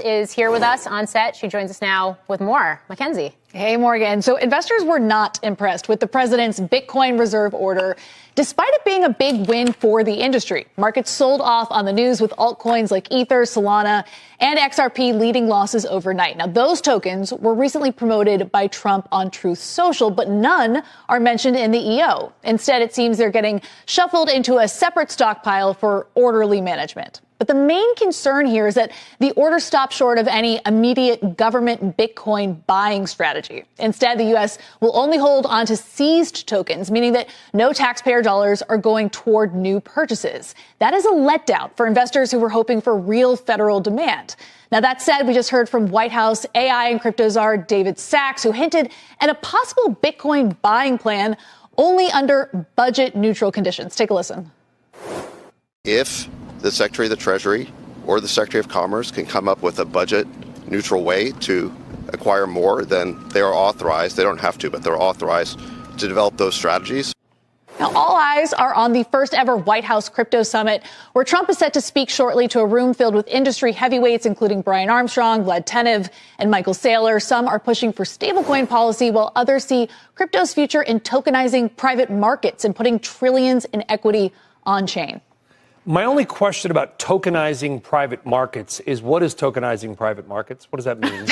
Is here with us on set. She joins us now with more. Mackenzie. Hey, Morgan. So investors were not impressed with the president's Bitcoin reserve order, despite it being a big win for the industry. Markets sold off on the news with altcoins like Ether, Solana, and XRP leading losses overnight. Now, those tokens were recently promoted by Trump on Truth Social, but none are mentioned in the EO. Instead, it seems they're getting shuffled into a separate stockpile for orderly management. But the main concern here is that the order stopped short of any immediate government Bitcoin buying strategy. Instead, the U.S. will only hold on to seized tokens, meaning that no taxpayer dollars are going toward new purchases. That is a letdown for investors who were hoping for real federal demand. Now, that said, we just heard from White House AI and crypto czar David Sachs, who hinted at a possible Bitcoin buying plan only under budget neutral conditions. Take a listen. If the Secretary of the Treasury or the Secretary of Commerce can come up with a budget neutral way to acquire more, then they are authorized. They don't have to, but they're authorized to develop those strategies. Now, all eyes are on the first ever White House crypto summit, where Trump is set to speak shortly to a room filled with industry heavyweights, including Brian Armstrong, Vlad Tenev, and Michael Saylor. Some are pushing for stablecoin policy, while others see crypto's future in tokenizing private markets and putting trillions in equity on chain. My only question about tokenizing private markets is, what is tokenizing private markets? What does that mean?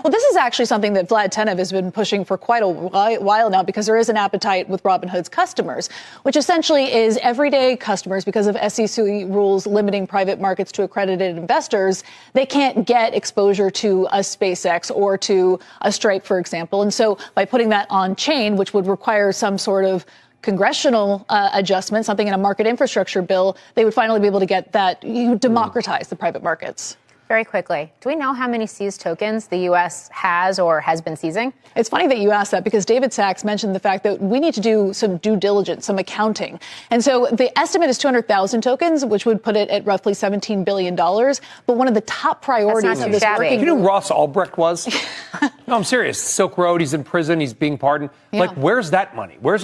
Well, this is actually something that Vlad Tenev has been pushing for quite a while now, because there is an appetite with Robinhood's customers, which essentially is everyday customers. Because of SEC rules limiting private markets to accredited investors, they can't get exposure to a SpaceX or to a Stripe, for example. And so by putting that on chain, which would require some sort of congressional adjustment, something in a market infrastructure bill, they would finally be able to get that, democratize the private markets. Very quickly, do we know how many seized tokens the U.S. has or has been seizing? It's funny that you asked that, because David Sachs mentioned the fact that we need to do some due diligence, some accounting. And so the estimate is 200,000 tokens, which would put it at roughly $17 billion. But one of the top priorities of this working... You know who Ross Ulbricht was? No, I'm serious. Silk Road, he's in prison, he's being pardoned. Yeah. Like, where's that money? Ross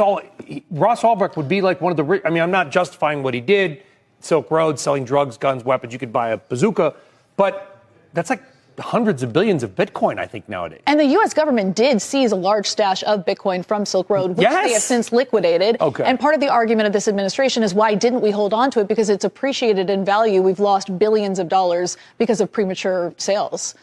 Ulbricht would be like one of the... I mean, I'm not justifying what he did. Silk Road, selling drugs, guns, weapons. You could buy a bazooka. But that's like hundreds of billions of Bitcoin, I think, nowadays. And the U.S. government did seize a large stash of Bitcoin from Silk Road, which they have since liquidated. Okay. And part of the argument of this administration is, why didn't we hold on to it? Because it's appreciated in value. We've lost billions of dollars because of premature sales.